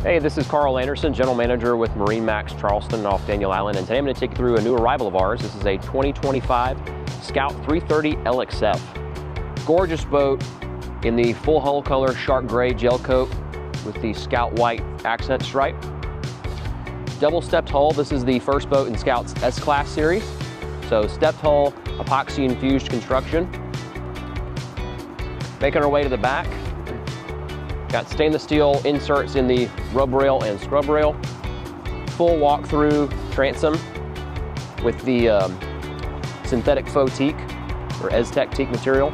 Hey, this is Carl Anderson, General Manager with MarineMax Charleston off Daniel Island, and today I'm going to take you through a new arrival of ours. This is a 2025 Scout 330 LXF. Gorgeous boat in the full hull color shark gray gel coat with the Scout white accent stripe. Double stepped hull. This is the first boat in Scout's S-Class series. So stepped hull, epoxy infused construction. Making our way to the back. Got stainless steel inserts in the rub rail and scrub rail. Full walk-through transom with the synthetic faux teak or Aztec teak material.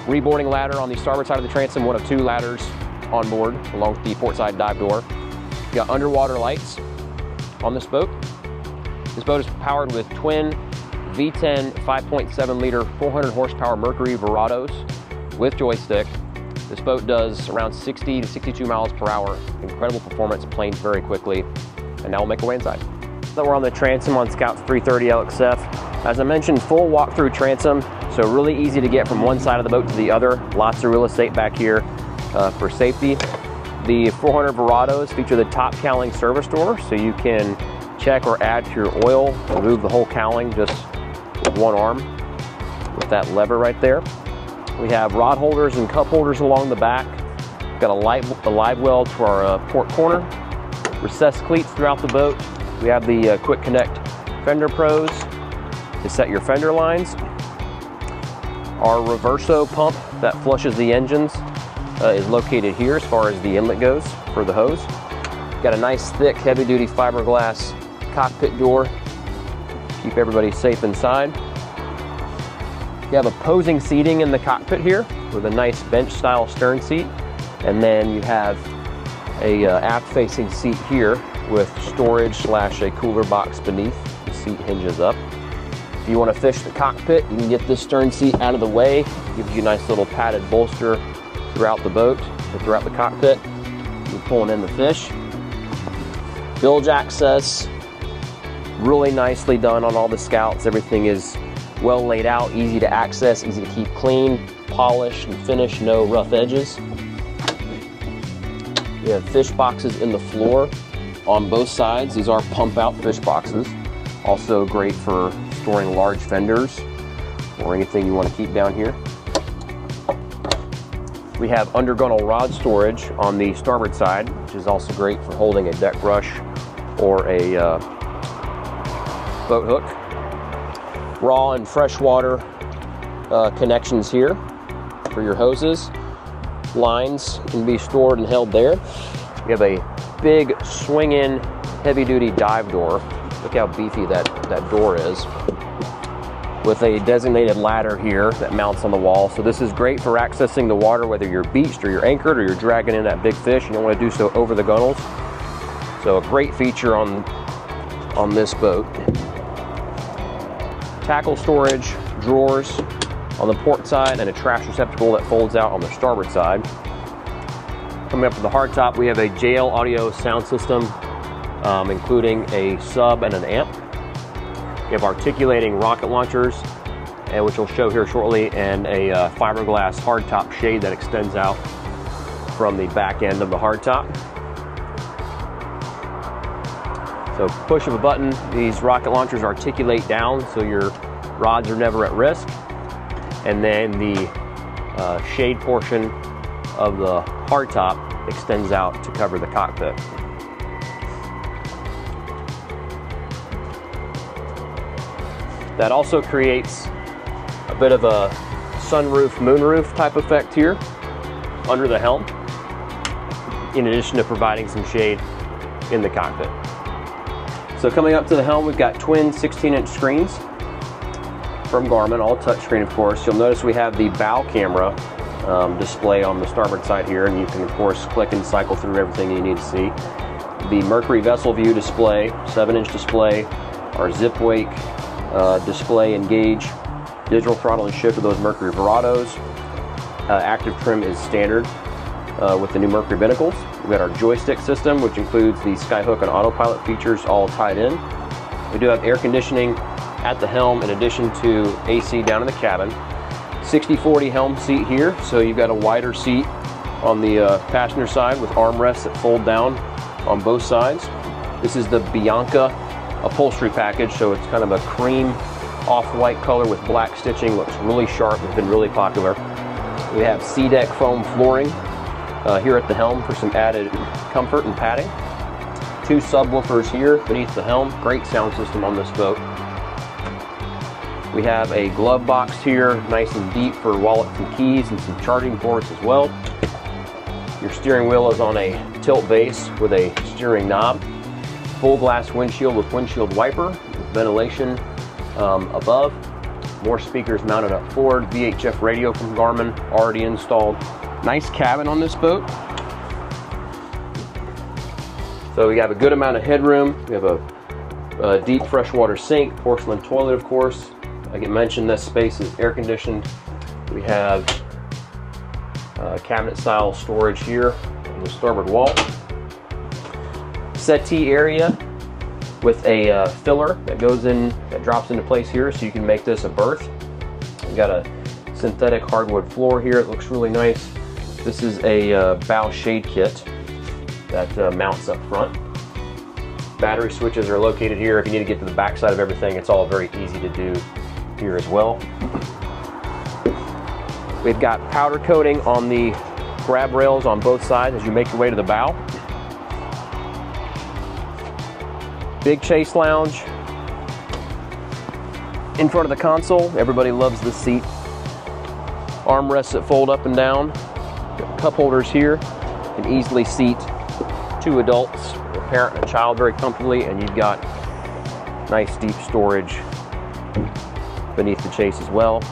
Reboarding ladder on the starboard side of the transom, one of two ladders on board along with the port side dive door. Got underwater lights on this boat. This boat is powered with twin V10 5.7 liter 400 horsepower Mercury Verados with joystick. This boat does around 60 to 62 miles per hour. Incredible performance, planes very quickly. And now we'll make our way inside. So we're on the transom on Scout's 330 LXF. As I mentioned, full walk-through transom, so really easy to get from one side of the boat to the other. Lots of real estate back here for safety. The 400 Verados feature the top cowling service door, so you can check or add to your oil, remove the whole cowling just with one arm with that lever right there. We have rod holders and cup holders along the back. Got a live well to our port corner. Recessed cleats throughout the boat. We have the quick connect fender pros to set your fender lines. Our REVERSO pump that flushes the engines is located here as far as the inlet goes for the hose. Got a nice thick heavy duty fiberglass cockpit door. Keep everybody safe inside. You have opposing seating in the cockpit here with a nice bench style stern seat, and then you have a aft facing seat here with storage slash a cooler box beneath. The seat hinges up. If you want to fish the cockpit, you can get this stern seat out of the way. Gives you a nice little padded bolster throughout the boat or throughout the cockpit. You're pulling in the fish. Bilge access, really nicely done on all the Scouts. Everything is well laid out, easy to access, easy to keep clean, polished and finished, no rough edges. We have fish boxes in the floor on both sides. These are pump out fish boxes. Also great for storing large fenders or anything you want to keep down here. We have undergunnel rod storage on the starboard side, which is also great for holding a deck brush or a boat hook. Raw and freshwater connections here for your hoses. Lines can be stored and held there. We have a big swing-in heavy-duty dive door. Look how beefy that door is. With a designated ladder here that mounts on the wall. So this is great for accessing the water, whether you're beached or you're anchored or you're dragging in that big fish. You don't want to do so over the gunnels. So a great feature on this boat. Tackle storage, drawers on the port side, and a trash receptacle that folds out on the starboard side. Coming up to the hardtop, we have a JL audio sound system, including a sub and an amp. We have articulating rocket launchers, which we'll show here shortly, and a fiberglass hardtop shade that extends out from the back end of the hardtop. So push of a button, these rocket launchers articulate down so your rods are never at risk. And then the shade portion of the hardtop extends out to cover the cockpit. That also creates a bit of a sunroof, moonroof type effect here under the helm, in addition to providing some shade in the cockpit. So coming up to the helm, we've got twin 16-inch screens from Garmin, all touchscreen of course. You'll notice we have the bow camera display on the starboard side here, and you can of course click and cycle through everything you need to see. The Mercury vessel view display, 7-inch display, our zip wake display and gauge, digital throttle and shift of those Mercury Verados. Active trim is standard with the new Mercury binnacles. We've got our joystick system, which includes the skyhook and autopilot features all tied in. We do have air conditioning at the helm in addition to AC down in the cabin. 60/40 helm seat here, so you've got a wider seat on the passenger side with armrests that fold down on both sides. This is the Bianca upholstery package, so it's kind of a cream off-white color with black stitching. Looks really sharp, it's been really popular. We have C-deck foam flooring here at the helm for some added comfort and padding. 2 subwoofers here beneath the helm. Great sound system on this boat. We have a glove box here, nice and deep for wallets and keys and some charging ports as well. Your steering wheel is on a tilt base with a steering knob. Full glass windshield with windshield wiper, with ventilation above. More speakers mounted up forward. VHF radio from Garmin already installed. Nice cabin on this boat. So we have a good amount of headroom. We have a deep freshwater sink, porcelain toilet, of course. Like I mentioned, this space is air conditioned. We have cabinet style storage here on the starboard wall. Settee area with a filler that goes in, that drops into place here, so you can make this a berth. We got a synthetic hardwood floor here. It looks really nice. This is a bow shade kit that mounts up front. Battery switches are located here. If you need to get to the back side of everything, it's all very easy to do here as well. We've got powder coating on the grab rails on both sides as you make your way to the bow. Big chase lounge in front of the console. Everybody loves this seat. Armrests that fold up and down. Cup holders here. You can easily seat 2 adults, a parent and a child very comfortably, and you've got nice deep storage beneath the chase as well.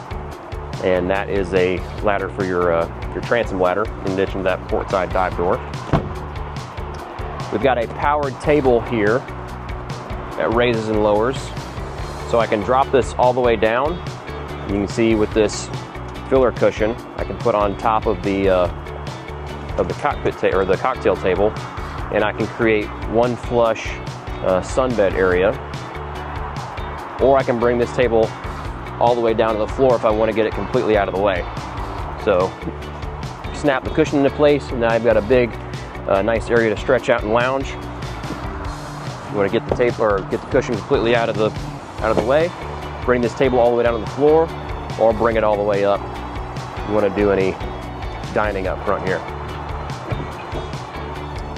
And that is a ladder for your transom ladder, in addition to that port side dive door. We've got a powered table here that raises and lowers, so I can drop this all the way down. You can see with this filler cushion, I can put on top of the cockpit or the cocktail table, and I can create one flush sunbed area, or I can bring this table all the way down to the floor if I want to get it completely out of the way. So snap the cushion into place, and now I've got a big, nice area to stretch out and lounge. You want to get the table or get the cushion completely out of the way, bring this table all the way down to the floor, or bring it all the way up. You want to do any dining up front here.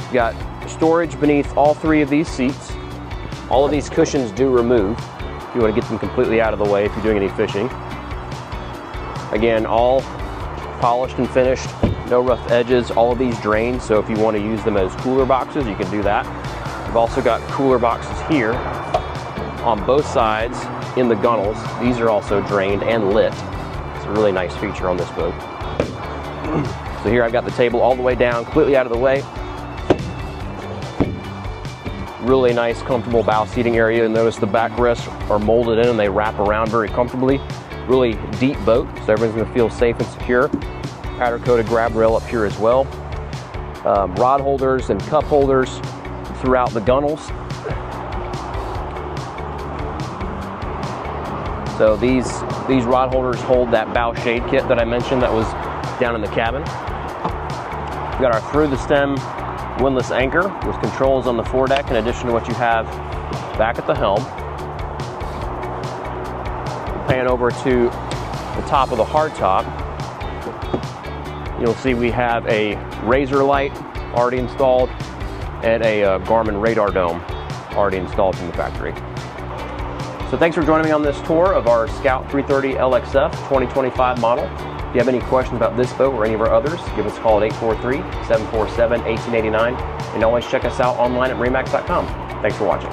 You've got storage beneath all 3 of these seats. All of these cushions do remove. You want to get them completely out of the way if you're doing any fishing. Again, all polished and finished, no rough edges. All of these drain, so if you want to use them as cooler boxes, you can do that. We've also got cooler boxes here on both sides in the gunnels. These are also drained and lit. It's a really nice feature on this boat. So here I've got the table all the way down, completely out of the way. Really nice, comfortable bow seating area. And notice the backrests are molded in and they wrap around very comfortably. Really deep boat, so everyone's gonna feel safe and secure. Powder coated grab rail up here as well. Rod holders and cup holders throughout the gunnels. So these rod holders hold that bow shade kit that I mentioned that was down in the cabin. We've got our through the stem windlass anchor with controls on the foredeck in addition to what you have back at the helm. Pan over to the top of the hardtop. You'll see we have a razor light already installed and a Garmin radar dome already installed from the factory. So thanks for joining me on this tour of our Scout 330 LXF 2025 model. If you have any questions about this boat or any of our others, give us a call at 843-747-1889, and always check us out online at MarineMax.com. Thanks for watching.